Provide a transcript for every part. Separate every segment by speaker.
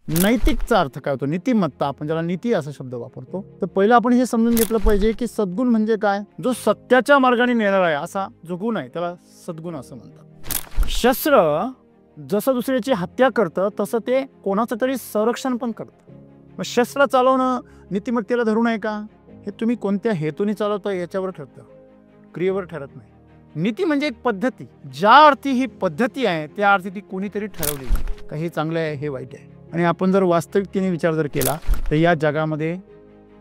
Speaker 1: नैतिकचा अर्थ काय होतो? नीतिमत्ता, आपण ज्याला नीती असा शब्द वापरतो. तर पहिलं आपण हे समजून घेतलं पाहिजे की सद्गुण म्हणजे काय? जो सत्याच्या मार्गाने नेणारा आहे असा जो गुण आहे त्याला सद्गुण असं म्हणतात. शस्त्र जसं दुसऱ्याची हत्या करतं तसं ते कोणाचं तरी संरक्षण पण करतं. मग शस्त्र चालवणं नीतिमत्तेला धरून आहे का? हे तुम्ही कोणत्या हेतूने चालवता याच्यावर ठरतं, क्रियेवर ठरत नाही. नीती म्हणजे एक पद्धती, ज्या अर्थी ही पद्धती आहे त्या अर्थी ती कोणीतरी ठरवली का हे चांगलं आहे हे वाईट आहे. आणि आपण जर वास्तविकतेने विचार जर केला तर या जगामध्ये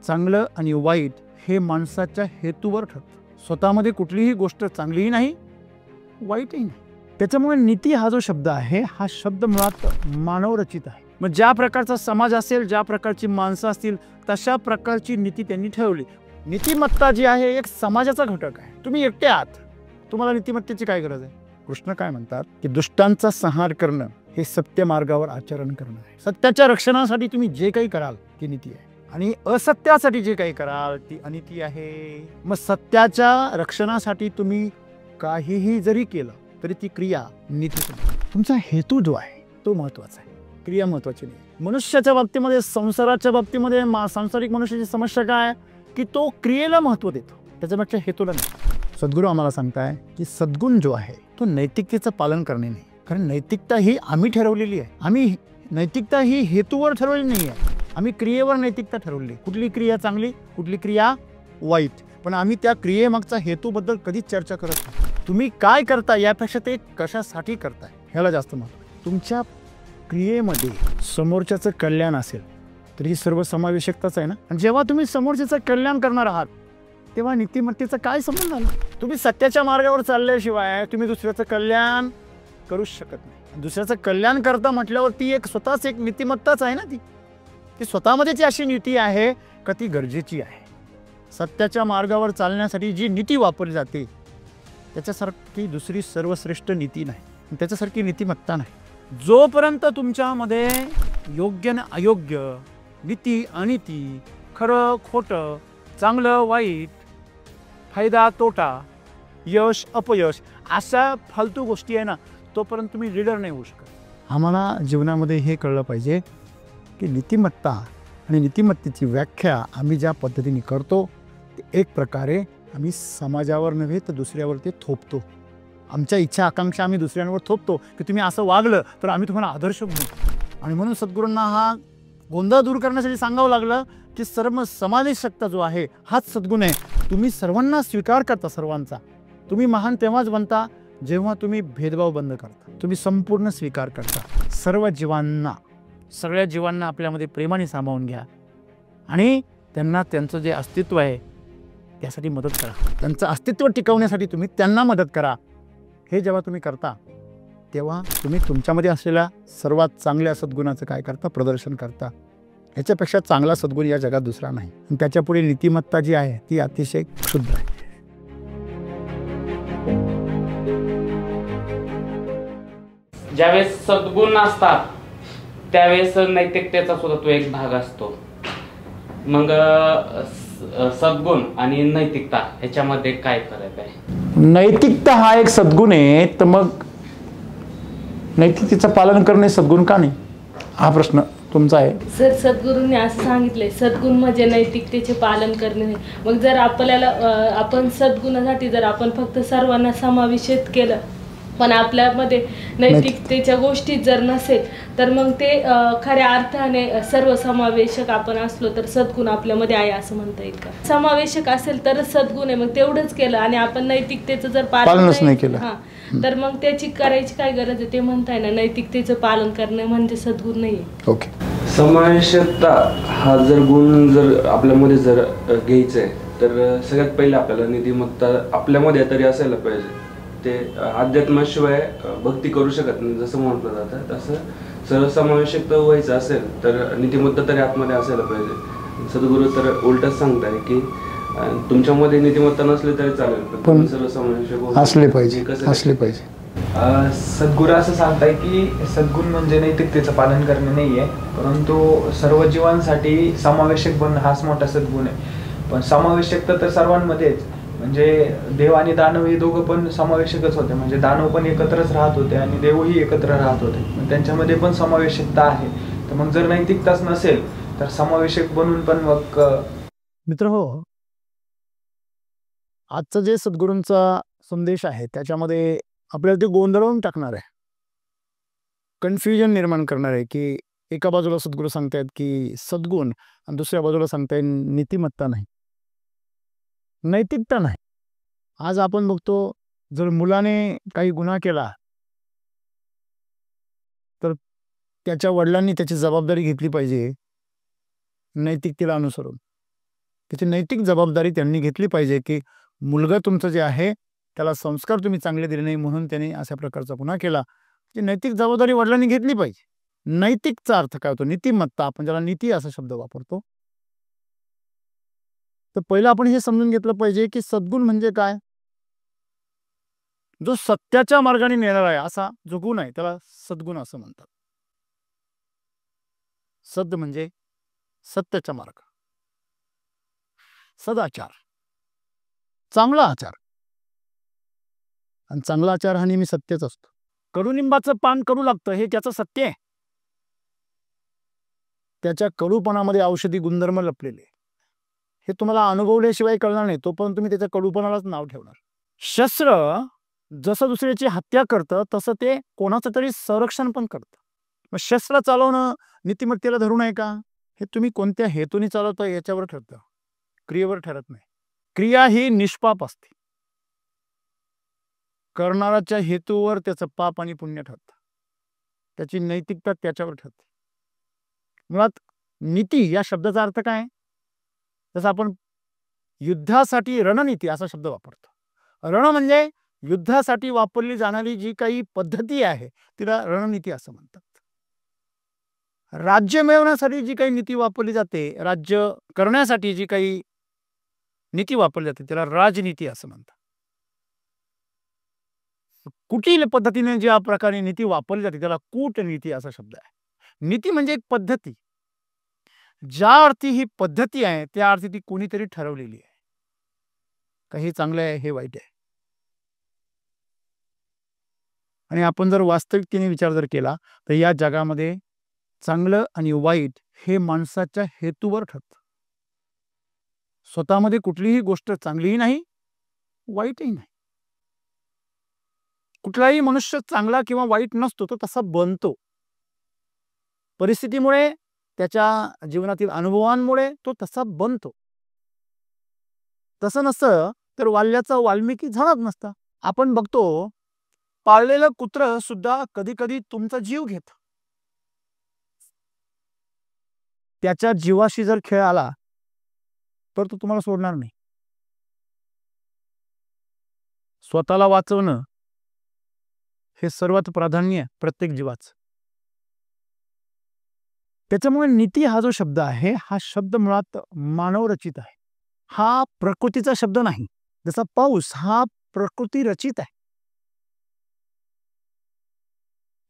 Speaker 1: चांगलं आणि वाईट हे माणसाच्या हेतूवर ठरतं. स्वतःमध्ये कुठलीही गोष्ट चांगलीही नाही वाईटही नाही. त्याच्यामुळे नीती हा जो शब्द आहे हा शब्द मुळात मानवरचित आहे. मग ज्या प्रकारचा समाज असेल, ज्या प्रकारची माणसं असतील तशा प्रकारची नीती त्यांनी ठेवली. नीतिमत्ता जी आहे एक समाजाचा घटक आहे. तुम्ही एकटे आहात, तुम्हाला नीतिमत्तेची काय गरज आहे? कृष्ण काय म्हणतात की दुष्टांचा संहार करणं हे सत्य मार्गावर आचरण करणं आहे. सत्याच्या रक्षणासाठी तुम्ही जे काही कराल ती नीती आहे आणि असत्यासाठी जे काही कराल ती अनिती आहे. मग सत्याच्या रक्षणासाठी तुम्ही काहीही जरी केलं तरी ती क्रिया नीती. तुमचा हेतू जो आहे तो महत्वाचा आहे, क्रिया महत्वाची नाही. मनुष्याच्या बाबतीमध्ये, संसाराच्या बाबतीमध्ये सांसारिक मनुष्याची समस्या काय की तो क्रियेला महत्व देतो, त्याच्यापेक्षा हेतूला नाही. सद्गुरू आम्हाला सांगताय की सद्गुण जो आहे तो नैतिकतेचं पालन करणे नाही. कारण नैतिकता ही आम्ही ठरवलेली आहे. आम्ही नैतिकता ही हेतूवर ठरवलेली नाही आहे, आम्ही क्रियेवर नैतिकता ठरवली. कुठली क्रिया चांगली, कुठली क्रिया वाईट, पण आम्ही त्या क्रियेमागचा हेतूबद्दल कधीच चर्चा करत नाही. तुम्ही काय करता यापेक्षा ते कशासाठी करताय ह्याला जास्त महत्त्व. तुमच्या क्रियेमध्ये समोरच्याचं कल्याण असेल तर ही सर्व समावेशकताच आहे ना. आणि जेव्हा तुम्ही समोरच्याचं कल्याण करणार आहात तेव्हा नीतिमत्तेचा काय संबंध झाला? तुम्ही सत्याच्या मार्गावर चालल्याशिवाय तुम्ही दुसऱ्याचं कल्याण करूच शकत नाही. दुसऱ्याचं कल्याण करता म्हटल्यावर ती एक स्वतःच एक नीतिमत्ताच आहे ना. ती स्वतःमध्येच अशी नीती आहे का ती गरजेची आहे. सत्याच्या मार्गावर चालण्यासाठी जी नीती वापरली जाते त्याच्यासारखी दुसरी सर्वश्रेष्ठ नीती नाही, त्याच्यासारखी नीतिमत्ता नाही. जोपर्यंत तुमच्यामध्ये योग्य न अयोग्य, नीती अनिती, खरं खोटं, चांगलं वाईट, फायदा तोटा, यश अपयश अशा फालतू गोष्टी आहे ना तोपर्यंत तुम्ही लीडर नाही होऊ शकत. आम्हाला जीवनामध्ये हे कळलं पाहिजे की नीतिमत्ता आणि नीतिमत्तेची व्याख्या आम्ही ज्या पद्धतीने करतो ते एक प्रकारे आम्ही समाजावर नव्हे तर दुसऱ्यावर ते थोपतो. आमच्या इच्छा आकांक्षा आम्ही दुसऱ्यांवर थोपतो की तुम्ही असं वागलं तर आम्ही तुम्हाला आदर्श बनू. आणि म्हणून सद्गुरूंना हा गोंधळ दूर करण्यासाठी सांगावं लागलं की सर्व समावेशकता जो आहे हाच सद्गुण आहे. तुम्ही सर्वांना स्वीकार करता, सर्वांचा. तुम्ही महान तेव्हाच बनता जेव्हा तुम्ही भेदभाव बंद करता, तुम्ही संपूर्ण स्वीकार करता. सर्व जीवांना, सगळ्या जीवांना आपल्यामध्ये प्रेमाने सामावून घ्या आणि त्यांना त्यांचं जे अस्तित्व आहे त्यासाठी मदत करा. त्यांचं अस्तित्व टिकवण्यासाठी तुम्ही त्यांना मदत करा. हे जेव्हा तुम्ही करता तेव्हा तुम्ही तुमच्यामध्ये असलेल्या सर्वात चांगल्या सद्गुणाचं काय करता? प्रदर्शन करता. ह्याच्यापेक्षा चांगला सद्गुण या जगात दुसरा नाही. आणि त्याच्यापुढे नीतिमत्ता जी आहे ती अतिशय क्षुद्र आहे.
Speaker 2: ज्यावेळेस सद्गुण असतात त्यावेळेस नैतिकतेचा सुद्धा तो एक भाग असतो. मग सद्गुण आणि नैतिकता ह्याच्यामध्ये काय फरक आहे?
Speaker 1: नैतिकता हा एक सद्गुण आहे तर मग नैतिकतेचं पालन करणे सद्गुण का नाही, हा प्रश्न तुमचा आहे.
Speaker 3: सर, सद्गुरूंनी असं सांगितलंय सद्गुण म्हणजे नैतिकतेचे पालन करणे नाही. मग जर आपल्याला आपण सद्गुणासाठी जर आपण फक्त सर्वांना समावेशित केलं पण आपल्यामध्ये नैतिकतेच्या गोष्टी जर नसेल तर मग ते खऱ्या अर्थाने सर्वसमावेशक आपण असलो तर सद्गुण आपल्यामध्ये आहे असं म्हणता येईल का? समावेशक असेल तर सद्गुण आहे. मग तेवढंच केलं आणि आपण नैतिकतेचं जर पालनच नाही केलं तर मग त्याची करायची काय गरज आहे? ते म्हणताय ना नैतिकतेचं पालन करणं म्हणजे सद्गुण नाही.
Speaker 1: ओके.
Speaker 4: समावेशकता हा जर गुण जर आपल्यामध्ये जर घ्यायचा आहे तर सगळ्यात पहिले आपल्याला नीतिमत्ता आपल्यामध्ये तरी असायला पाहिजे. ते अध्यात्माशिवाय भक्ती करू शकत नाही जसं म्हटलं जातं तसं सर्वसमावेशकता व्हायचं असेल तर नीतिमत्ता तरी आतमध्ये असायला पाहिजे. सद्गुरू तर उलटच सांगताय की तुमच्यामध्ये नीतिमत्ता नसली तरी चालेल पण सर्वसमावेशक असले
Speaker 1: पाहिजे.
Speaker 5: सद्गुरू असं सांगताय की सद्गुण म्हणजे नैतिकतेचं पालन करणे नाही आहे, परंतु सर्व जीवांसाठी समावेशक बनणं हाच मोठा सद्गुण आहे. पण समावेशकता तर सर्वांमध्येच, म्हणजे देव आणि दानव हे दोघं पण समावेशकच होते. म्हणजे दानव पण एकत्रच राहत होते आणि देवही एकत्र राहत होते, त्यांच्यामध्ये पण समावेशकता आहे. तर मग जर नैतिकताच नसेल तर समावेशक बनून पण मग
Speaker 1: मित्र हो, आजचा जे सद्गुरूंचा संदेश आहे त्याच्यामध्ये आपल्याला ते गोंधळून टाकणार आहे, कन्फ्युजन निर्माण करणार आहे की एका बाजूला सद्गुरू सांगतायत की सद्गुण आणि दुसऱ्या बाजूला सांगतायत नीतिमत्ता नाही, नैतिकता नाही. आज आपण बघतो जर मुलाने काही गुन्हा केला तर त्याच्या वडिलांनी त्याची जबाबदारी घेतली पाहिजे नैतिकतेला अनुसरून. त्याची नैतिक जबाबदारी त्यांनी घेतली पाहिजे की मुलगा तुमचं जे आहे त्याला संस्कार तुम्ही चांगले दिले नाही म्हणून त्याने अशा प्रकारचा गुन्हा केला. ती नैतिक जबाबदारी वडिलांनी घेतली पाहिजे. नैतिकचा अर्थ काय होतो? नीतिमत्ता, आपण ज्याला नीती असा शब्द वापरतो. तर पहिलं आपण हे समजून घेतलं पाहिजे की सद्गुण म्हणजे काय. जो सत्याच्या मार्गाने नेणारा आहे असा जो गुण आहे त्याला सद्गुण असं म्हणतात. सद म्हणजे सत्याचा मार्ग, सदाचार, चांगला आचार. आणि चांगला आचार हा नेहमी सत्यच असतो. कडुलिंबाचं पान कडू लागतं हे त्याचं सत्य आहे. त्याच्या कडूपणामध्ये औषधी गुणधर्म लपलेले हे तुम्हाला अनुभवल्याशिवाय कळणार नाही, तोपर्यंत तुम्ही त्याच्या कडूपणालाच नाव ठेवणार. शस्त्र जसं दुसऱ्याची हत्या करतं तसं ते कोणाचं तरी संरक्षण पण करतं. मग शस्त्र चालवणं नीतिमत्तेला धरून आहे का? हे तुम्ही कोणत्या हेतूने चालवता याच्यावर ठरतं, क्रियेवर ठरत नाही. क्रिया ही निष्पाप असते, करणाऱ्याच्या हेतूवर त्याचं पाप आणि पुण्य ठरतं, त्याची नैतिकता त्याच्यावर ठरते. मुळात नीती या शब्दाचा अर्थ काय? जसं आपण युद्धासाठी रणनीती असा शब्द वापरतो. रण म्हणजे युद्धासाठी वापरली जाणारी जी काही पद्धती आहे तिला रणनीती असं म्हणतात. राज्य मिळवण्यासाठी जी काही नीती वापरली जाते, राज्य करण्यासाठी जी काही नीती वापरली जाते त्याला राजनीती असं म्हणतात. कुटील पद्धतीने ज्या प्रकारे नीती वापरली जाते त्याला कूटनीती असा शब्द आहे. नीती म्हणजे एक पद्धती, ज्या अर्थी ही पद्धती आहे त्या अर्थी ती कोणीतरी ठरवलेली आहे. काही चांगलं आहे, हे वाईट आहे. आणि आपण जर वास्तविकतेने विचार जर केला तर या जगामध्ये चांगलं आणि वाईट हे माणसाच्या हेतूवर ठरतं. स्वतःमध्ये कुठलीही गोष्ट चांगलीही नाही, वाईटही नाही. कुठलाही मनुष्य चांगला किंवा वाईट नसतो, तो तसा बनतो. परिस्थितीमुळे, त्याच्या जीवनातील अनुभवांमुळे तो तसा बनतो. तसं नसतं तर वाल्याचा वाल्मिकी झालाच नसता. आपण बघतो पाळलेलं कुत्र सुद्धा कधी कधी तुमचा जीव घेत. त्याच्या जीवाशी जर खेळ आला तर तो तुम्हाला सोडणार नाही. स्वतःला वाचवणं हे सर्वात प्राधान्य प्रत्येक जीवाचं. त्याच्यामुळे नीती हा जो शब्द आहे हा शब्द मुळात मानवरचित आहे. हा प्रकृतीचा शब्द नाही. जसा पाऊस हा प्रकृती रचित आहे,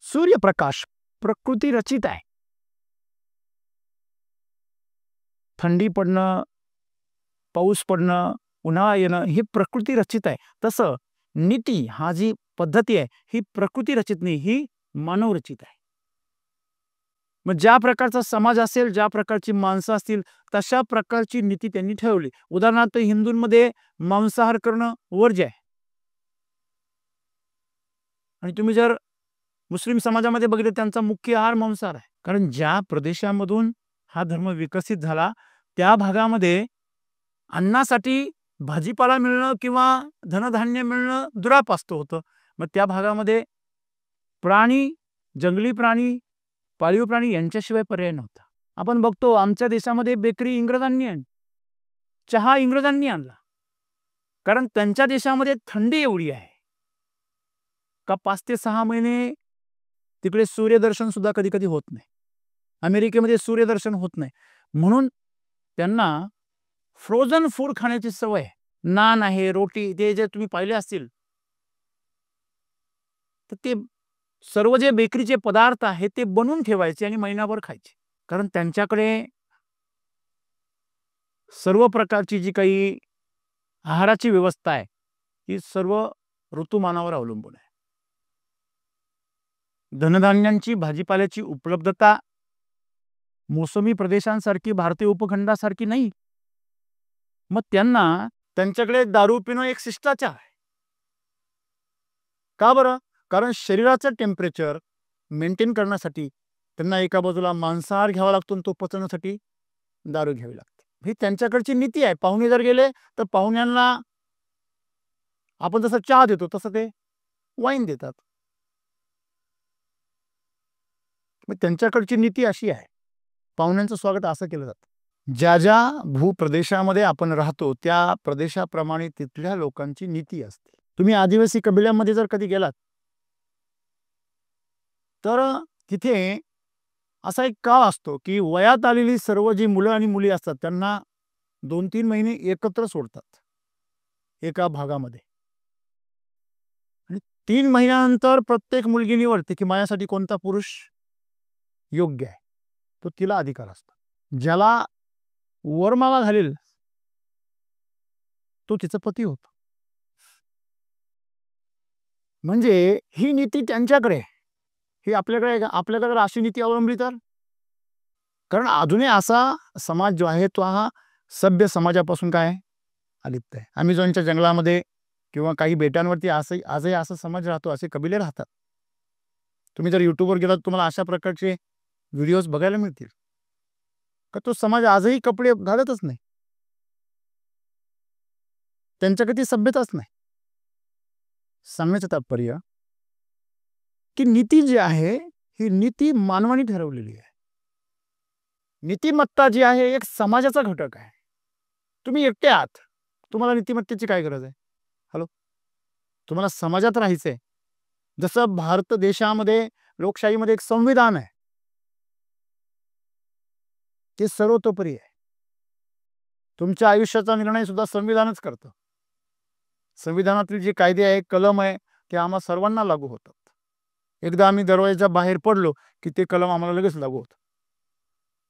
Speaker 1: सूर्यप्रकाश प्रकृती रचित आहे, थंडी पडणं, पाऊस पडणं, उन्हाळा येणं हे प्रकृती रचित आहे. तसं नीती हा जी पद्धती आहे ही प्रकृती रचित नाही, ही मानव रचित आहे. मग ज्या प्रकारचा समाज असेल, ज्या प्रकारची माणसं असतील तशा प्रकारची नीती त्यांनी ठेवली. उदाहरणार्थ हिंदूंमध्ये मांसाहार करणं वर्ज्य आहे. आणि तुम्ही जर मुस्लिम समाजामध्ये बघितलं त्यांचा मुख्य आहार मांसाहार आहे. कारण ज्या प्रदेशामधून हा धर्म विकसित झाला त्या भागामध्ये अन्नासाठी भाजीपाला मिळणं किंवा धनधान्य मिळणं दुरापास्त होतं. मग त्या भागामध्ये प्राणी, जंगली प्राणी, पाळीव प्राणी यांच्याशिवाय पर्याय नव्हता. आपण बघतो आमच्या देशामध्ये बेकरी इंग्रजांनी आणली, चहा इंग्रजांनी आणला. कारण त्यांच्या देशामध्ये थंडी एवढी आहे का 5 ते 6 महिने तिकडे सूर्यदर्शन सुद्धा कधी कधी होत नाही. अमेरिकेमध्ये सूर्यदर्शन होत नाही म्हणून त्यांना फ्रोझन फूड खाण्याची सवय. नान आहे, रोटी, ते जे तुम्ही पाहिले असतील तर ते सर्व जे बेकरीचे पदार्थ आहेत ते बनवून ठेवायचे आणि महिनाभर खायचे. कारण त्यांच्याकडे सर्व प्रकारची जी काही आहाराची व्यवस्था आहे ही सर्व ऋतुमानावर अवलंबून आहे. धनधान्यांची, भाजीपाल्याची उपलब्धता मोसमी प्रदेशांसारखी भारतीय उपखंडासारखी नाही. मग त्यांच्याकडे दारू पिणं एक शिष्टाचार आहे. का बरं? कारण शरीराचं टेम्परेचर मेंटेन करण्यासाठी त्यांना एका बाजूला मांसाहार घ्यावा लागतो, तो पचवण्यासाठी दारू घ्यावी लागते. ही त्यांच्याकडची नीती आहे. पाहुणे जर गेले तर पाहुण्यांना आपण जसं चहा देतो तसं ते वाईन देतात. मग त्यांच्याकडची नीती अशी आहे, पाहुण्यांचं स्वागत असं केलं जातं. ज्या ज्या भूप्रदेशामध्ये आपण राहतो त्या प्रदेशाप्रमाणे तिथल्या लोकांची नीती असते. तुम्ही आदिवासी कबिल्यामध्ये जर कधी गेलात तर तिथे असा एक काळ असतो की वयात आलेली सर्व जी मुलं आणि मुली असतात त्यांना 2-3 महिने एकत्र सोडतात एका भागामध्ये. आणि 3 महिन्यानंतर प्रत्येक मुलगी निवडते की माझ्यासाठी कोणता पुरुष योग्य आहे, तो तिला अधिकार असतो. ज्याला वरमाला घालेल तो तिचा पती होतो. म्हणजे ही नीती त्यांच्याकडे, ही आपल्याकडे आहे का? आपल्याकडे जर अशी नीती अवलंबली तर, कारण अजूनही असा समाज जो आहे तो हा सभ्य समाजापासून काय अलिप्त आहे. अमेझॉनच्या जंगलामध्ये किंवा काही बेटांवरती आजही असा समाज राहतो, असे कबिले राहतात. तुम्ही जर युट्यूबवर गेलात तुम्हाला अशा प्रकारचे व्हिडिओज बघायला मिळतील का तो समाज आजही कपडे घालतच नाही, त्यांच्याकडे ती सभ्यताच नाही. सांगण्याचं तात्पर्य की नीती जी आहे ही नीती मानवाने ठरवलेली आहे. नीतिमत्ता जी आहे एक समाजाचा घटक आहे. तुम्ही एकटे आहात, तुम्हाला नीतिमत्तेची काय गरज आहे? हॅलो, तुम्हाला समाजात राहायचंय. जसं भारत देशामध्ये लोकशाहीमध्ये एक संविधान आहे, ते सर्वतोपरी आहे. तुमच्या आयुष्याचा निर्णय सुद्धा संविधानच करतं. संविधानातील जे कायदे आहे, कलम आहे, ते आम्हा सर्वांना लागू होतात. एकदा आम्ही दरवाजाच्या बाहेर पडलो की ते कलम आम्हाला लगेच लागू होतं.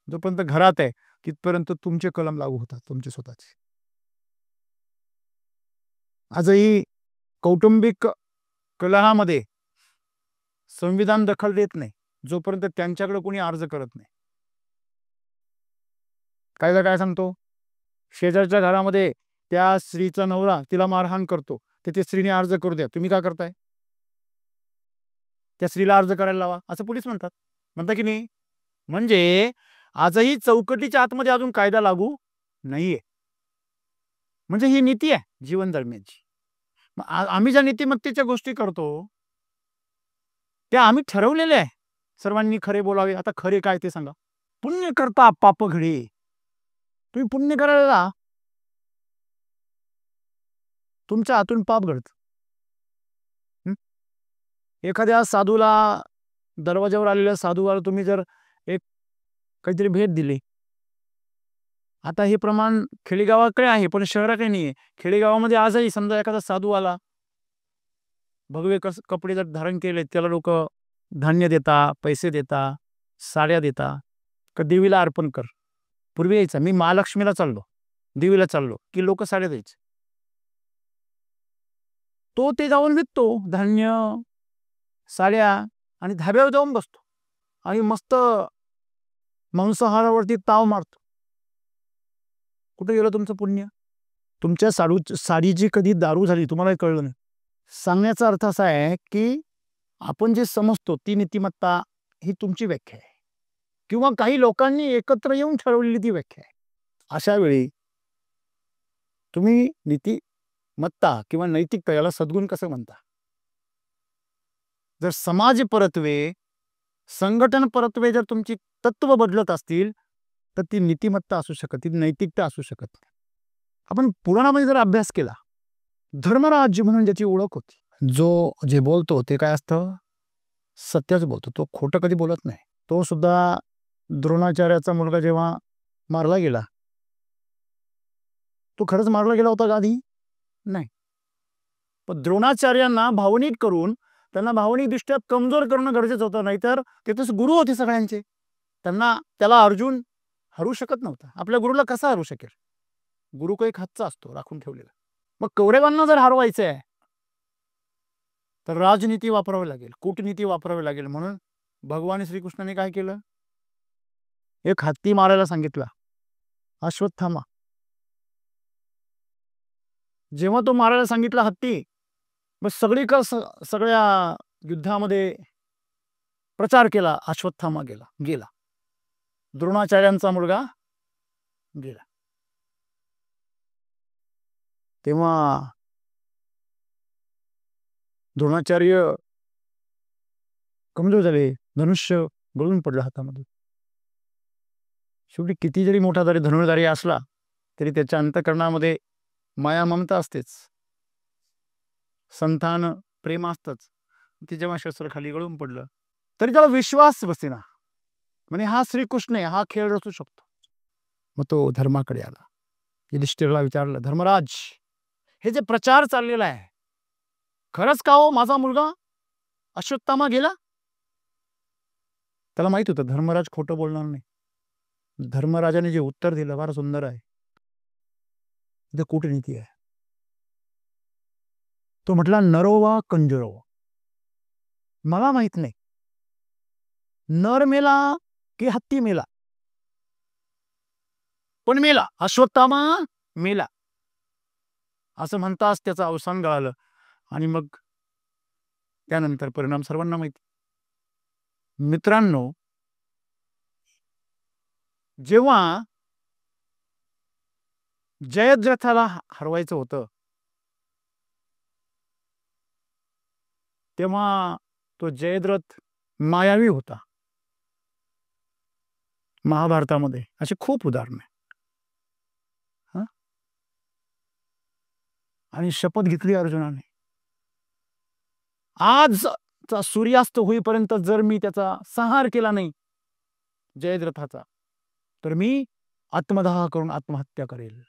Speaker 1: जोपर्यंत घरात आहे तिथपर्यंत तुमचे कलम लागू होतात, तुमचे स्वतःचे. आजही कौटुंबिक कलहामध्ये संविधान दखल देत नाही जोपर्यंत त्यांच्याकडे कोणी अर्ज करत नाही. कायदा काय सांगतो? शेजारच्या घरामध्ये त्या स्त्रीचा नवरा तिला मारहाण करतो, तर त्या स्त्रीने अर्ज करू द्या. तुम्ही काय करताय? त्या स्त्रीला अर्ज करायला लावा असं पोलीस म्हणता की नाही? म्हणजे आजही चौकटीच्या आतमध्ये अजून कायदा लागू नाहीये. म्हणजे ही नीती आहे जीवन जगण्याची. आम्ही ज्या नीतिमत्तेच्या गोष्टी करतो त्या आम्ही ठरवलेल्या आहे. सर्वांनी खरे बोलावे. आता खरे काय ते सांगा. पुण्य करता पाप घडे. तुम्ही पुण्य करायला जा, तुमच्या हातून पाप घडत. एखाद्या साधूला, दरवाजावर आलेल्या साधूला तुम्ही जर एक काहीतरी भेट दिली, आता हे प्रमाण खेडेगावाकडे आहे पण शहराकडे नाही आहे. खेडेगावामध्ये आजही समजा एखादा साधू आला, भगवे कपडे जर धारण केले, त्याला लोक धान्य देता, पैसे देता, साड्या देता, का देवीला अर्पण कर. पूर्वी यायचा, मी महालक्ष्मीला चाललो, देवीला चाललो की लोक साड्या द्यायचे. तो ते जाऊन विकतो धान्य, साड्या, आणि धाब्यावर जाऊन बसतो आणि मस्त मांसाहारावरती ताव मारतो. कुठे गेलं तुमचं पुण्य? तुमच्या साडीची कधी दारू झाली तुम्हाला कळलं नाही. सांगण्याचा अर्थ असा आहे की आपण जे समजतो ती नीतिमत्ता ही तुमची व्याख्या आहे किंवा काही लोकांनी एकत्र येऊन ठरवलेली ती व्याख्या आहे. अशा वेळी तुम्ही नीतिमत्ता किंवा नैतिकता याला सद्गुण कसं म्हणता? जर समाज परत्वे, संघटन परत्वे जर तुमची तत्व बदलत असतील तर ती नीतिमत्ता असू शकत, ती नैतिकता असू शकत नाही. आपण पुराणामध्ये जर अभ्यास केला, धर्मराज म्हणून ज्याची ओळख होती, जो जे बोलतो ते काय असतं? सत्यच बोलतो, तो खोटं कधी बोलत नाही. तो सुद्धा द्रोणाचार्याचा मुलगा जेव्हा मारला गेला, तो खरंच मारला गेला होता का आधी? नाही. पण द्रोणाचार्यांना भावनिक करून त्यांना भावनिक दृष्ट्या कमजोर करणं गरजेचं होतं. नाहीतर ते तर गुरु होते सगळ्यांचे, त्याला अर्जुन हरू शकत नव्हता. आपल्या गुरुला कसा हरू शकेल? गुरु काही हातचा असतो राखून ठेवलेला. मग कौरवांना जर हरवायचं आहे तर राजनीती वापरावी लागेल, कूटनीती वापरावी लागेल. म्हणून भगवान श्रीकृष्णाने काय केलं? एक हत्ती मारायला सांगितला, अश्वत्थामा. जेव्हा तो मारायला सांगितला हत्ती, मग सगळ्या युद्धामध्ये प्रचार केला, अश्वत्थामा गेला. द्रोणाचार्यांचा मुलगा गेला. तेव्हा द्रोणाचार्य कमजोर झाले, धनुष्य गळून पडलं हातामध्ये. शेवटी किती जरी मोठा जरी धनुर्धारी असला तरी त्याच्या अंतःकरणामध्ये माया ममता असतेच, संतान प्रेम असतंच. ते जेव्हा शस्त्र खाली गळून पडलं तरी त्याला विश्वास बसेना, म्हणजे हा श्रीकृष्ण आहे, हा खेळ रचू शकतो. मग तो धर्माकडे आला. युधिष्ठिरला विचारलं, धर्मराज, हे जे प्रचार चाललेला आहे खरंच का हो माझा मुलगा अश्वत्थामा गेला? त्याला माहित होतं धर्मराज खोटं बोलणार नाही. धर्मराजाने जे उत्तर दिलं फार सुंदर आहे. इथे कूटनीती आहे. तो म्हटला, नरो वा कंजरो, मला माहित नाही नर मेला की हत्ती मेला, पण मेला, अश्वत्थामा मेला असं म्हणताच त्याचं अवसान गळालं. आणि मग त्यानंतर परिणाम सर्वांना माहिती. मित्रांनो, जेव्हा जयद्रथाला हरवायचं होतं तेव्हा तो जयद्रथ मायावी होता. महाभारतामध्ये असे खूप उदाहरण आहे. आणि शपथ घेतली अर्जुनाने, आजचा सूर्यास्त होईपर्यंत जर मी त्याचा संहार केला नाही जयद्रथाचा, तर मी आत्मदाह करून आत्महत्या करेल.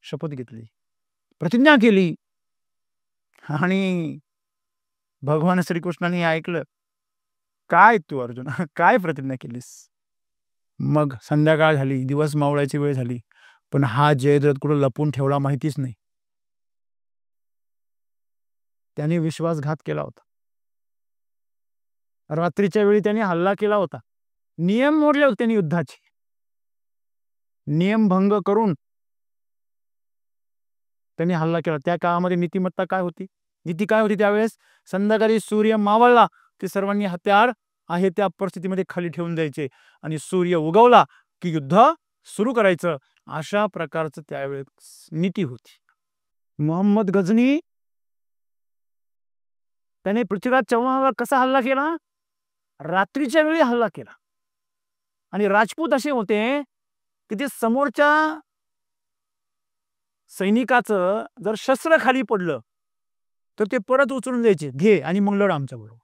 Speaker 1: शपथ घेतली, प्रतिज्ञा केली. आणि भगवान श्रीकृष्णाने ऐकलं. काय तू अर्जुन, काय प्रतिज्ञा केलीस? मग संध्याकाळ झाली, दिवस मावळायची वेळ झाली, पण हा जयद्रथ कुठं लपून ठेवला माहितीच नाही. त्याने विश्वासघात केला होता. रात्रीच्या वेळी त्याने हल्ला केला होता. नियम मोडले होते त्यांनी युद्धाचे. नियमभंग करून त्यांनी हल्ला केला. त्या काळामध्ये नीतिमत्ता काय होती? नीती काय होती त्यावेळेस? संध्याकाळी सूर्य मावळला की सर्वांनी हत्यार आहे त्या परिस्थितीमध्ये खाली ठेवून द्यायचे आणि सूर्य उगवला की युद्ध सुरू करायचं. अशा प्रकारचं त्यावेळेस नीती होती. मोहम्मद गझनी त्याने पृथ्वीराज चव्हाणावर कसा हल्ला केला? रात्रीच्या वेळी हल्ला केला. आणि राजपूत असे होते की ते समोरच्या सैनिकाचं जर शस्त्र खाली पडलं तर ते परत उचलून द्यायचे, घे आणि मग लढ आमच्या बरोबर.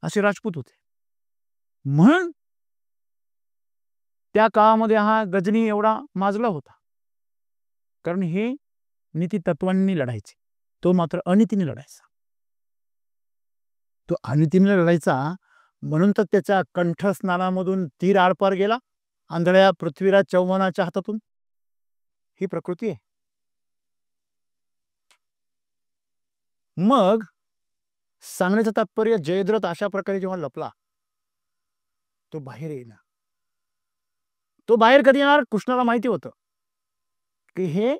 Speaker 1: असे राजपूत होते. म्हणून त्या काळामध्ये हा गजनी एवढा माजला होता, कारण हे नीती तत्वांनी लढायचे, तो मात्र अनितीने लढायचा. तो अनितीने लढायचा म्हणून तर त्याच्या कंठस्नानामधून तीर आरपार गेला आंधळ्या पृथ्वीराज चव्हाणाच्या हातातून. ही प्रकृती आहे. मग सांगण्याचं तात्पर्य, जयद्रथ अशा प्रकारे जेव्हा लपला तो बाहेर येईना. तो बाहेर कधी येणार? कृष्णाला माहिती होतं की हे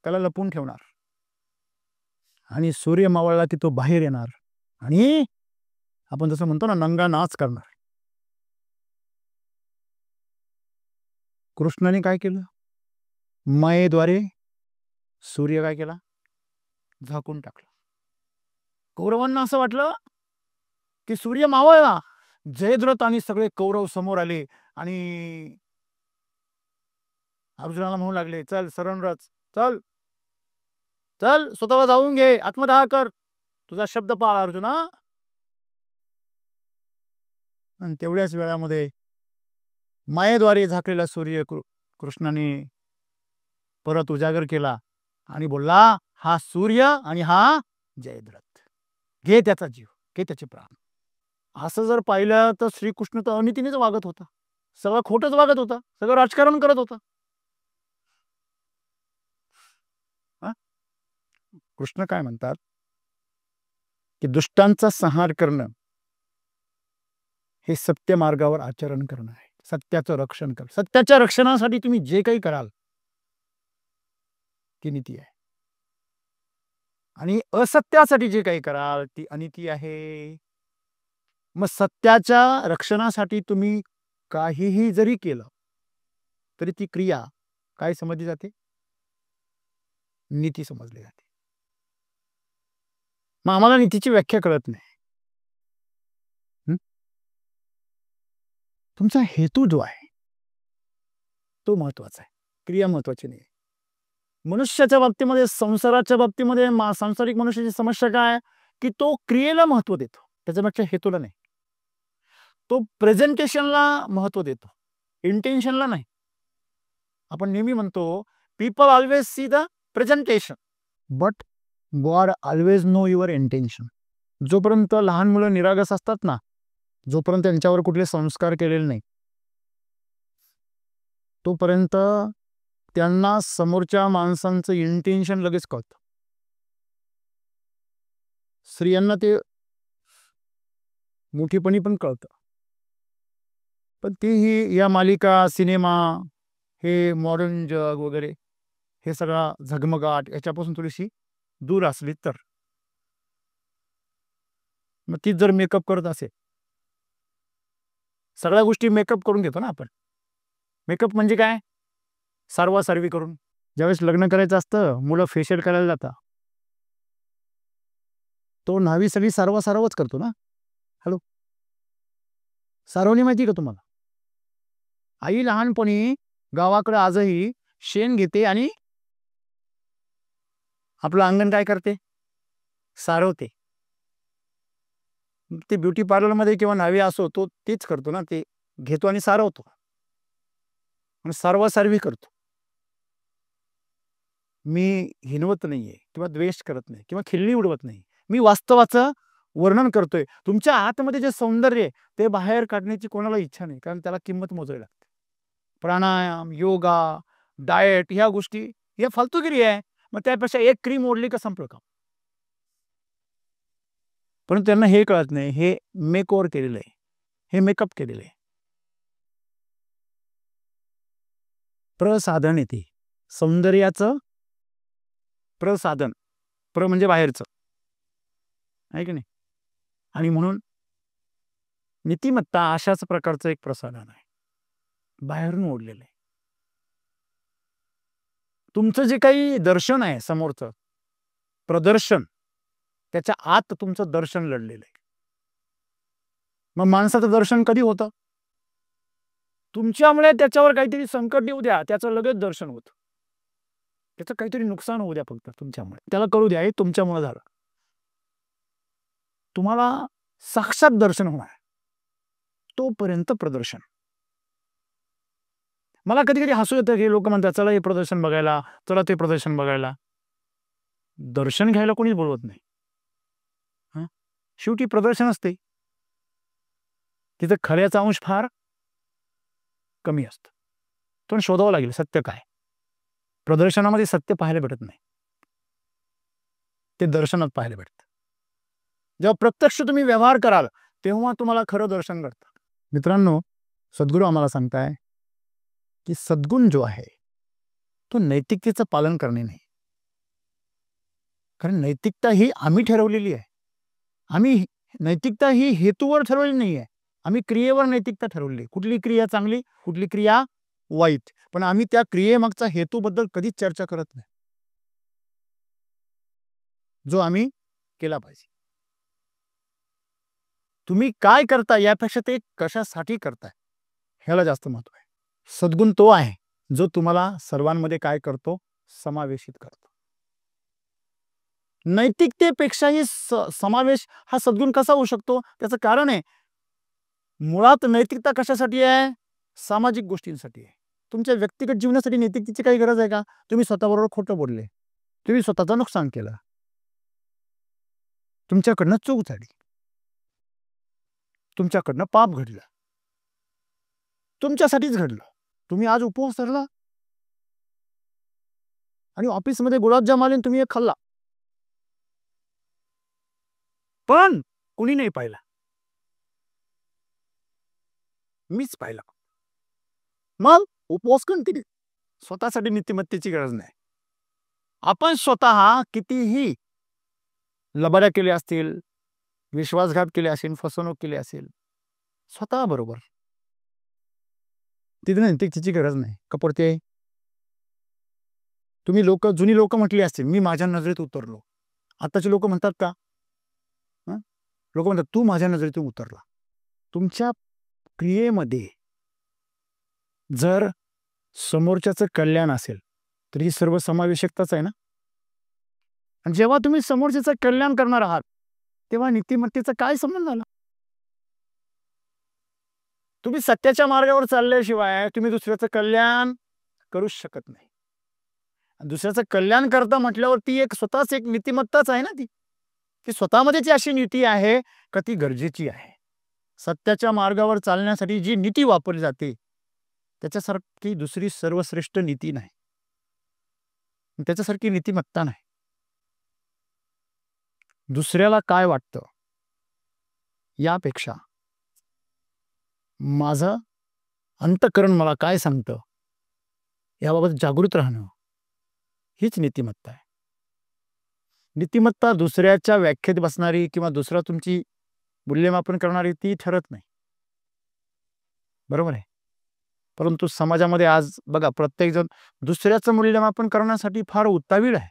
Speaker 1: त्याला लपून ठेवणार आणि सूर्य मावळला की तो बाहेर येणार आणि आपण जसं म्हणतो ना, नंगा नाच करणार. कृष्णाने काय केलं? मायेद्वारे सूर्य काय केला? झाकून टाकला. कौरवांना असं वाटलं की सूर्य मावळला. जयद्रथ आणि सगळे कौरव समोर आले आणि अर्जुनाला म्हणू लागले, चल शरणरच, चल चल स्वतःला जाऊन घे, आत्मदाह कर, तुझा शब्द पाळ अर्जुना. आणि तेवढ्याच वेळामध्ये मायेद्वारे झाकलेला सूर्य कृष्णाने परत उजागर केला आणि बोलला, हा सूर्य आणि हा जयद्रथ, घे त्याचा जीव, घे त्याचे प्राण. असं जर पाहिलं तर श्रीकृष्ण तर अनितीनेच वागत होता, सगळं खोटच वागत होता, सगळं राजकारण करत होता. कृष्ण काय म्हणतात की दुष्टांचा संहार करणं हे सत्य मार्गावर आचरण करणं आहे. सत्याचं रक्षण कर. सत्याच्या रक्षणासाठी तुम्ही जे काही कराल ती नीती आहे, आणि असत्यासाठी जे काही कराल ती अनिती आहे. मग सत्याच्या रक्षणासाठी तुम्ही काहीही जरी केलं तरी ती क्रिया काय समजली जाते? नीती समजली जाते. मग आम्हाला नीतीची व्याख्या कळत नाही. तुमचा हेतू जो आहे तो महत्वाचा आहे, क्रिया महत्वाची नाही. मनुष्याच्या बाबतीमध्ये, संसाराच्या बाबतीमध्ये, सांसारिक मनुष्याची समस्या काय, की तो क्रियेला महत्व देतो, त्याच्यापेक्षा हेतूला नाही. तो प्रेझेंटेशनला महत्व देतो, इंटेन्शनला नाही. आपण नेहमी म्हणतो people always see the presentation but God always know your intention. जोपर्यंत लहान मुलं निरागस असतात ना, जोपर्यंत त्यांच्यावर कुठले संस्कार केलेले नाही, तोपर्यंत त्यांना समोरच्या माणसांचं इंटेन्शन लगेच कळतं. स्त्रियांना ते मोठीपणी पण कळतं. पण तीही या मालिका, सिनेमा, हे मॉडर्न जग वगैरे, हे सगळा झगमगाट याच्यापासून थोडीशी दूर असली तर. मग तीच जर मेकअप करत असेल, सगळ्या गोष्टी मेकअप करून घेतो ना आपण. मेकअप म्हणजे काय? सारवासारवी करून. ज्यावेळेस लग्न करायचं असतं, मुलं फेशियल करायला जातात, तो न्हावी सगळी सारवाच करतो ना. हॅलो, सारवणी माहिती का तुम्हाला? आई लहानपणी गावाकडे आजही शेण घेते आणि आपलं अंगण काय करते? सारवते. ते ब्युटी पार्लरमध्ये किंवा न्हावी असो, तो तेच करतो ना, ते घेतो आणि सारवतो आणि सारवासारवी करतो. मी हिनवत नाहीये किंवा द्वेष करत नाही किंवा खिल्ली उडवत नाही. मी वास्तवाचं वर्णन करतोय. तुमच्या आतमध्ये जे सौंदर्य आहे ते बाहेर काढण्याची कोणाला इच्छा नाही, कारण त्याला किंमत मोजावी लागते. प्राणायाम, योगा, डाएट, ह्या गोष्टी या फालतूगिरी आहे. मग त्यापेक्षा एक क्रीम ओढली का संपलं काम. पण त्यांना हे कळत नाही, हे मेक ओव्हर केलेलं आहे, हे मेकअप केलेलं आहे. प्रसाधन येते सौंदर्याचं, प्रसाधन. प्र म्हणजे बाहेरचं आहे की नाही. आणि म्हणून नीतिमत्ता अशाच प्रकारचं एक प्रसाधन आहे, बाहेरून ओढलेलं आहे. तुमचं जे काही दर्शन आहे, समोरचं प्रदर्शन, त्याच्या आत तुमचं दर्शन लढलेलं आहे. मग माणसाचं दर्शन कधी होतं? तुमच्यामुळे त्याच्यावर काहीतरी संकट येऊ द्या, त्याचं लगेच दर्शन होतं. त्याचं काहीतरी नुकसान होऊ द्या फक्त तुमच्यामुळे, त्याला कळू द्या हे तुमच्यामुळे झालं. तुम्हाला साक्षात दर्शन होणार, तोपर्यंत प्रदर्शन. मला कधी कधी हसू येतं की लोक म्हणतात चला हे प्रदर्शन बघायला, चला ते प्रदर्शन बघायला. दर्शन घ्यायला कोणीच बोलवत नाही. शेवटी प्रदर्शन असते, तिथं खऱ्याचा अंश फार कमी असतं. पण शोधावं लागेल सत्य काय. प्रदर्शनामध्ये सत्य पाहायला भेटत नाही, ते दर्शनात पाहायला भेटतं. जेव्हा प्रत्यक्ष तुम्ही व्यवहार कराल तेव्हा तुम्हाला खरं दर्शन घडतं. मित्रांनो, सद्गुरू आम्हाला सांगताय की सद्गुण जो आहे तो नैतिकतेचं पालन करणे नाही. कारण नैतिकता ही आम्ही ठरवलेली आहे. आम्ही नैतिकता ही हेतूवर ठरवलेली नाही आहे, आम्ही क्रियेवर नैतिकता ठरवली. कुठली क्रिया चांगली, कुठली क्रिया वाईट, पण आम्ही त्या क्रियेमागचा हेतूबद्दल कधीच चर्चा करत नाही, जो आम्ही केला पाहिजे. तुम्ही काय करता यापेक्षा ते कशासाठी करताय ह्याला जास्त महत्व आहे. सद्गुण तो आहे जो तुम्हाला सर्वांमध्ये काय करतो? समावेशित करतो. नैतिकतेपेक्षाही समावेश हा सद्गुण कसा होऊ शकतो? त्याचं कारण आहे, मुळात नैतिकता कशासाठी आहे? सामाजिक गोष्टींसाठी आहे. तुमच्या व्यक्तिगत जीवनासाठी नैतिकतेची काही गरज आहे का? तुम्ही स्वतःबरोबर खोटं बोलले, तुम्ही स्वतःचं नुकसान केलं, तुमच्याकडनं चूक झाली, तुमच्याकडनं पाप घडलं, तुमच्यासाठीच घडलं. तुम्ही आज उपवास धरला आणि ऑफिसमध्ये गुलाबजाम आले तुम्ही एक खाल्ला, पण कुणी नाही पाहिला, मीच पाहिला. मग उपवास कंटिन्यू. स्वतःसाठी नीतिमत्तेची गरज नाही. आपण स्वतः कितीही लबाड्या केल्या असतील, विश्वासघात केले असेल, फसवणूक केली असेल, स्वतः बरोबर तिथे नैतिकतेची गरज नाही. कपडते तुम्ही जुनी लोक म्हटली असतील मी माझ्या नजरेत उतरलो. आताचे लोक म्हणतात का? लोक म्हणतात तू माझ्या नजरेतून उतरला. तुमच्या क्रियेमध्ये जर समोरच्याचं कल्याण असेल तर ही सर्व समावेशकताच आहे ना. आणि जेव्हा तुम्ही समोरच्याचं कल्याण करणार आहात तेव्हा नीतिमत्तेचा काय संबंध आला? तुम्ही सत्याच्या मार्गावर चालल्याशिवाय तुम्ही दुसऱ्याचं कल्याण करूच शकत नाही. दुसऱ्याचं कल्याण करता म्हटल्यावर ती एक स्वतःच एक नीतिमत्ताच आहे ना. ती स्वतःमध्येच अशी नीती आहे का ती गरजेची आहे. सत्याच्या मार्गावर चालण्यासाठी जी नीती वापरली जाते त्याच्यासारखी दुसरी सर्वश्रेष्ठ नीती नाही, त्याच्यासारखी नीतिमत्ता नाही. दुसऱ्याला काय वाटतं यापेक्षा माझं अंतःकरण मला काय सांगतं याबाबत जागृत राहणं हीच नीतिमत्ता आहे. नीतिमत्ता दुसऱ्याच्या व्याख्येत बसणारी किंवा दुसरा तुमची मूल्यमापन करणारी ती ठरत नाही. बरोबर आहे. परंतु समाजामध्ये आज बघा प्रत्येकजण दुसऱ्याचं मूल्यमापन करण्यासाठी फार उतावीळ आहे,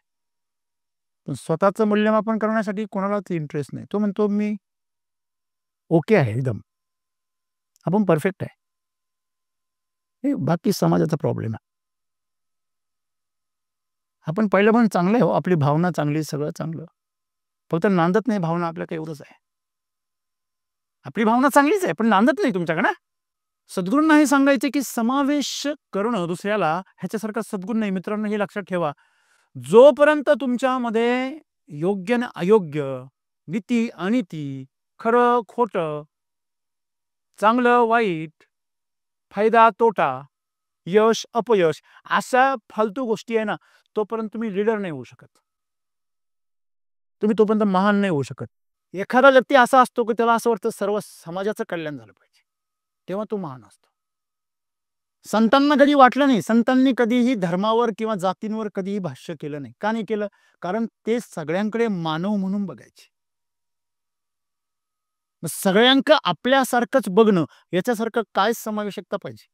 Speaker 1: पण स्वतःचं मूल्यमापन करण्यासाठी कोणालाच इंटरेस्ट नाही. तो म्हणतो मी ओके आहे, एकदम आपण परफेक्ट आहे. हे बाकी समाजाचा प्रॉब्लेम आहे. आपण पहिलं पण चांगलं आहे हो, आपली भावना चांगली, सगळं चांगलं, फक्त नांदत नाही भावना आपल्या काही एवढंच आहे. आपली भावना चांगलीच आहे पण नांदत नाही तुमच्याकडे. सद्गुरूंना हे सांगायचे की समावेश करणं दुसऱ्याला ह्याच्यासारखा सद्गुण नाही. मित्रांनो हे लक्षात ठेवा, जोपर्यंत तुमच्यामध्ये योग्य न अयोग्य, नीती अनिती, खरं खोटं, चांगलं वाईट, फायदा तोटा, यश अपयश अशा फालतू गोष्टी आहे ना, तोपर्यंत तुम्ही लीडर नाही होऊ शकत. तुम्ही तोपर्यंत महान नाही होऊ शकत. एखादा व्यक्ती असा असतो की त्याला असं वाटतं सर्व समाजाचं कल्याण झालं पाहिजे, तेव्हा तो महान असतो. संतांना कधी वाटलं नाही, संतांनी कधीही धर्मावर किंवा जातींवर कधीही भाष्य केलं नाही. का नाही केलं? कारण ते सगळ्यांकडे मानव म्हणून बघायचे. सगळ्यांक आपल्यासारखंच बघणं याच्यासारखं काय समावेशकता पाहिजे.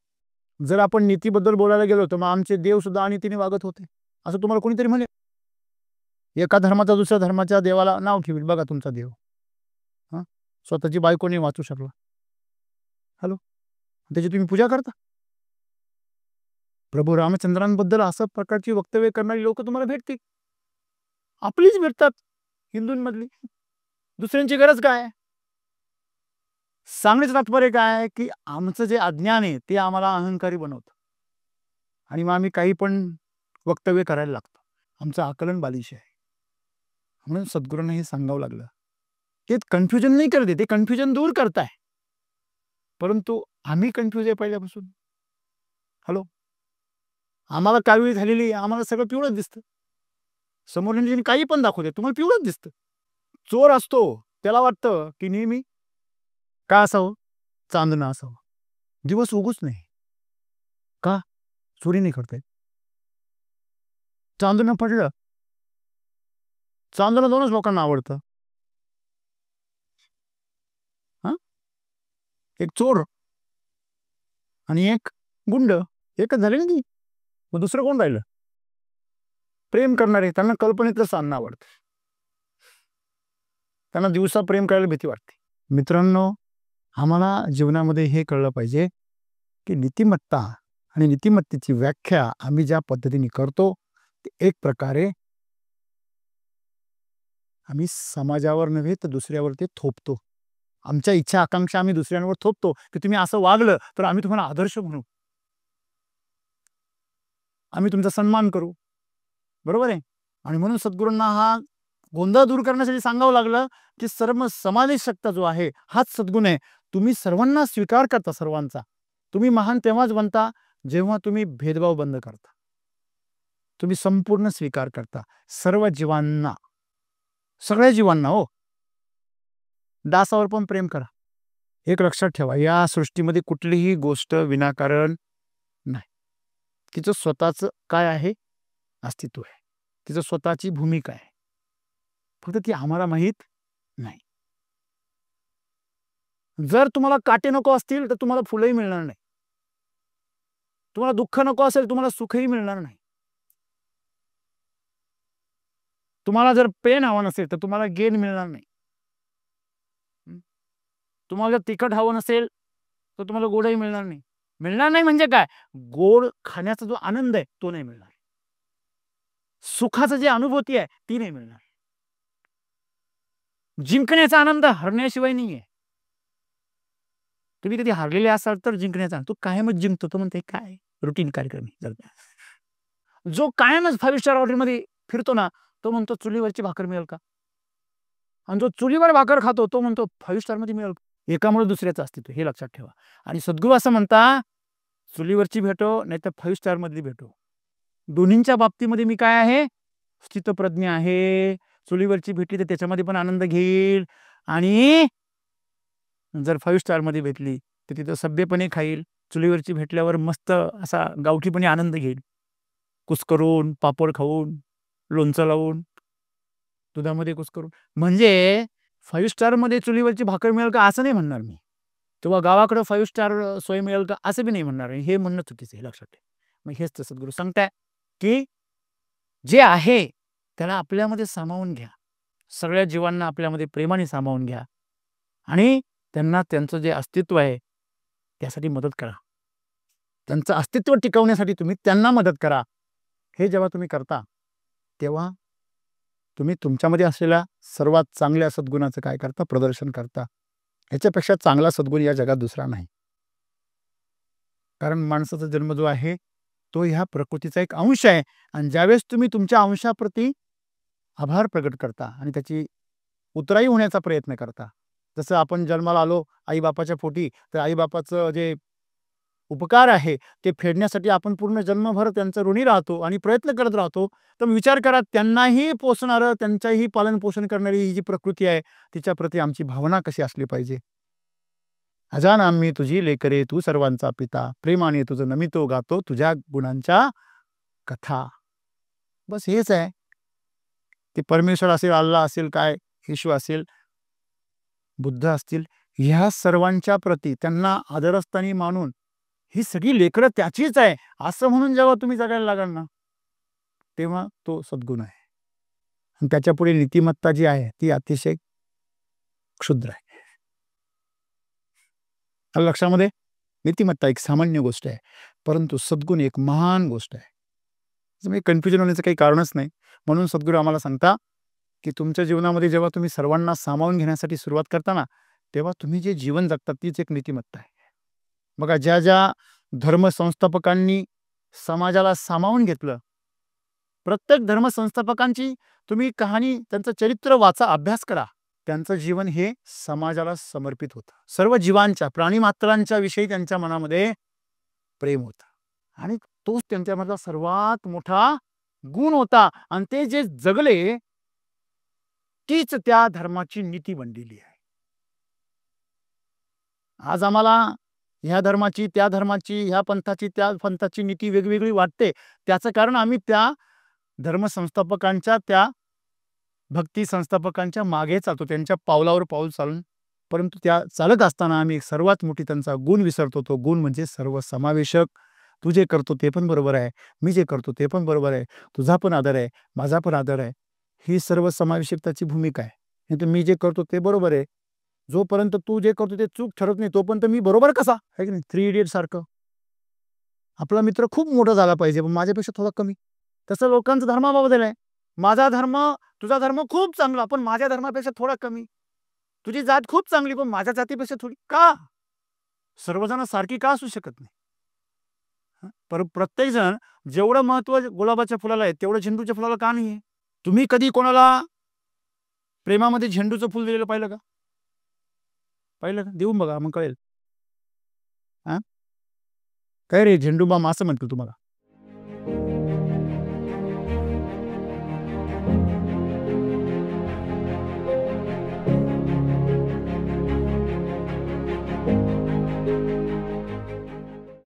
Speaker 1: जर आपण नीतीबद्दल बोलायला गेलो तर मग आमचे देव सुद्धा अनितीने वागत होते असं तुम्हाला कोणीतरी म्हणे. एका धर्माचा दुसऱ्या धर्माच्या देवाला नाव ठेवील, बघा तुमचा देव स्वतःची बायको नाही वाचू शकला, हॅलो, त्याची तुम्ही पूजा करता. प्रभू रामचंद्रांबद्दल असं प्रकारची वक्तव्य करणारी लोक तुम्हाला भेटतील, आपलीच भेटतात हिंदूंमधली. दुसऱ्यांची गरज काय? सांगण्याचं तात्पर्य काय की आमचं जे अज्ञान आहे ते आम्हाला अहंकारी बनवतं आणि मग आम्ही काही पण वक्तव्य करायला लागतो. आमचं आकलन बालिश आहे. म्हणून सद्गुरूंना हे सांगावं लागलं. ते कन्फ्युजन नाही करते, ते कन्फ्युजन दूर करताय, परंतु आम्ही कन्फ्युज आहे पहिल्यापासून. हॅलो, आम्हाला काळी झालेली, आम्हाला सगळं पिवळच दिसतं. समोर काही पण दाखवते तुम्हाला पिवळच दिसतं. चोर असतो त्याला वाटतं की नेहमी का असावं, चांदणं असावं, दिवस उगूच नाही. का? चोरी नाही करतायत. चांदणं पडलं, चांदणं दोनच लोकांना आवडतं, एक चोर आणि एक गुंड. एकच झाले ना ती. मग दुसरं कोण राहिलं? प्रेम करणारे, त्यांना कल्पनेतलं चांदणं आवडतं, त्यांना दिवसा प्रेम करायला भीती वाटते. मित्रांनो, आम्हाला जीवनामध्ये हे कळलं पाहिजे की नीतिमत्ता आणि नीतिमत्तेची व्याख्या आम्ही ज्या पद्धतीने करतो ते एक प्रकारे आम्ही समाजावर नव्हे तर दुसऱ्यावर ते थोपतो. आमच्या इच्छा आकांक्षा आम्ही दुसऱ्यांवर थोपतो की तुम्ही असं वागलं तर आम्ही तुम्हाला आदर्श म्हणू, आम्ही तुमचा सन्मान करू. बरोबर आहे. आणि म्हणून सद्गुरूंना हा गोंधळ दूर करण्यासाठी सांगावं लागलं की सर्व समावेशकता जो आहे हाच सद्गुण आहे. तुम्ही सर्वांना स्वीकार करता, सर्वांचा. तुम्ही महान तेव्हाच बनता जेव्हा तुम्ही भेदभाव बंद करता, तुम्ही संपूर्ण स्वीकार करता सर्व जीवांना, सगळ्या जीवांना. हो, डासावर पण प्रेम करा. एक लक्षात ठेवा, या सृष्टीमध्ये कुठलीही गोष्ट विनाकारण तिचं स्वतःचं काय आहे, अस्तित्व आहे, तिचं स्वतःची भूमिका आहे, फक्त ती आम्हाला माहीत नाही. जर तुम्हाला काटे नको असतील तर तुम्हाला फुलंही मिळणार नाही. तुम्हाला दुःख नको असेल तुम्हाला सुखही मिळणार नाही. तुम्हाला जर पेन हवं नसेल तर तुम्हाला गेन मिळणार नाही. तुम्हाला जर तिखट हवं नसेल तर तुम्हाला गोडही मिळणार नाही. मिळणार नाही म्हणजे काय, गोड खाण्याचा जो आनंद आहे तो नाही मिळणार. सुखाचं जे अनुभूती आहे ती नाही मिळणार. जिंकण्याचा आनंद हरण्याशिवाय नाहीये. तुम्ही कधी हारलेले असाल तर जिंकण्याचा, तो कायमच जिंकतो. तो म्हणते काय रुटीन कार्यक्रम आहे. जो कायमच 5 स्टार हॉटेलमध्ये फिरतो ना तो म्हणतो चुलीवरची भाकर मिळेल का, आणि जो चुलीवर भाकर खातो तो म्हणतो 5 स्टार मध्ये मिळेल. एकामुळे दुसऱ्याचं अस्तित्व, हे लक्षात ठेवा. आणि सद्गुरू असं म्हणता, चुलीवरची भेटो नाही तर 5 स्टार मधली भेटो, दोन्हींच्या बाबतीमध्ये मी काय आहे, स्थितप्रज्ञ आहे. चुलीवरची भेटली तर त्याच्यामध्ये पण आनंद घेईल, आणि जर 5 स्टार मध्ये भेटली तर तिथं सभ्यपणे खाईल. चुलीवरची भेटल्यावर मस्त असा गावठीपणे आनंद घेईल, कुस्करून, पापड खाऊन, लोणचं लावून, दुधामध्ये कुस्करून. म्हणजे 5 स्टार मध्ये चुलीवरची भाकर मिळेल का असं नाही म्हणणार मी, किंवा गावाकडे 5 स्टार सोय मिळेल का असं बी नाही म्हणणार. हे म्हणणं चुकीचं आहे, लक्षात ठेवा. मग हेच तर सद्गुरू सांगताय की जे आहे त्याला आपल्यामध्ये सामावून घ्या, सगळ्या जीवांना आपल्यामध्ये प्रेमाने सामावून घ्या, आणि त्यांना त्यांचं जे अस्तित्व आहे त्यासाठी मदत करा. त्यांचं अस्तित्व टिकवण्यासाठी तुम्ही त्यांना मदत करा. हे जेव्हा तुम्ही करता तेव्हा तुम्ही तुमच्यामध्ये असलेल्या सर्वात चांगल्या सद्गुणाचं काय करता, प्रदर्शन करता. ह्याच्यापेक्षा चांगला सद्गुण या जगात दुसरा नाही. कारण माणसाचा जन्म जो आहे तो ह्या प्रकृतीचा एक अंश आहे, आणि ज्यावेळेस तुम्ही तुमच्या अंशाप्रती आभार प्रकट करता आणि त्याची उतराई होण्याचा प्रयत्न करता, जसं आपण जन्माला आलो आईबापाच्या पोटी, तर आईबापाचं जे उपकार आहे ते फेडण्यासाठी आपण पूर्ण जन्मभर त्यांचं ऋणी राहतो आणि प्रयत्न करत राहतो. तर विचार करा, त्यांनाही पोषणारं, त्यांच्याही पालन पोषण करणारी ही जी प्रकृती आहे तिच्याप्रती आमची भावना कशी असली पाहिजे. अजान आम्ही तुझी लेकरे, तू सर्वांचा पिता, प्रेमाने तुझं नमितो गातो, तुझ्या गुणांच्या कथा. बस हेच आहे. ते परमेश्वर असेल, अल्लाह असेल, काय येशू असेल, बुद्ध असतील, ह्या सर्वांच्या प्रती त्यांना आदरस्थानी मानून ही सगळी लेकरं त्याचीच आहे असं म्हणून जेव्हा तुम्ही जगायला लागाल ना तेव्हा तो सद्गुण आहे. आणि त्याच्या पुढे नीतिमत्ता जी आहे ती अतिशय क्षुद्र आहे. लक्षामध्ये, नीतिमत्ता एक सामान्य गोष्ट आहे, परंतु सद्गुण एक महान गोष्ट आहे. कन्फ्युजन होण्याचं काही कारणच नाही. म्हणून सद्गुरू आम्हाला सांगता की तुमच्या जीवनामध्ये जेव्हा तुम्ही सर्वांना सामावून घेण्यासाठी सुरुवात करता ना तेव्हा तुम्ही जे जीवन जगतात तीच एक नीतिमत्ता आहे. बघा, ज्या ज्या धर्मसंस्थापकांनी समाजाला सामावून घेतलं, प्रत्येक धर्मसंस्थापकांची तुम्ही कहाणी, त्यांचं चरित्र वाचा, अभ्यास करा. त्यांचं जीवन हे समाजाला समर्पित होतं. सर्व जीवांच्या, प्राणीमात्रांच्या विषयी त्यांच्या मनामध्ये प्रेम होतं, आणि तोच त्यांच्यामधला सर्वात मोठा गुण होता. आणि ते जे जगले तीच त्या धर्माची नीती बनलेली आहे. आज आम्हाला ह्या धर्माची, त्या धर्माची, ह्या पंथाची, त्या पंथाची नीती वेगवेगळी वाटते. त्याचं कारण आम्ही त्या धर्मसंस्थापकांच्या, त्या भक्ती संस्थापकांच्या मागे चालतो, त्यांच्या पावलावर पाऊल चालून. परंतु त्या चालत असताना आम्ही सर्वात मोठी त्यांचा गुण विसरतो. तो गुण म्हणजे सर्वसमावेशक. तू जे करतो ते पण बरोबर आहे, मी जे करतो ते पण बरोबर आहे, तुझा पण आदर आहे, माझा पण आदर आहे. ही सर्वसमावेशकताची भूमिका आहे. नाही तर मी जे करतो ते बरोबर आहे, जोपर्यंत तू जे करतो ते चूक ठरत नाही तोपर्यंत मी बरोबर कसा आहे की नाही. 3 इडियट सारखं आपला मित्र खूप मोठा झाला पाहिजे पण माझ्यापेक्षा थोडा कमी. तसं लोकांचा धर्माबद्दल आहे. माझा धर्म, तुझा धर्म खूप चांगला पण माझ्या धर्मापेक्षा थोडा कमी. तुझी जात खूप चांगली पण माझ्या जातीपेक्षा थोडी. का? सर्वजण सारखी का असू शकत नाही? पर प्रत्येक जण जेवढं महत्व गुलाबाच्या फुलाला आहे तेवढं झेंडूच्या फुलाला का नाही आहे? तुम्ही कधी कोणाला प्रेमामध्ये झेंडूचं फुल दिलेलं पाहिलं का? पाहिलं का? देऊन बघा, मग कळेल. काय रे झेंडूबाम असं म्हणतो तुम्हाला.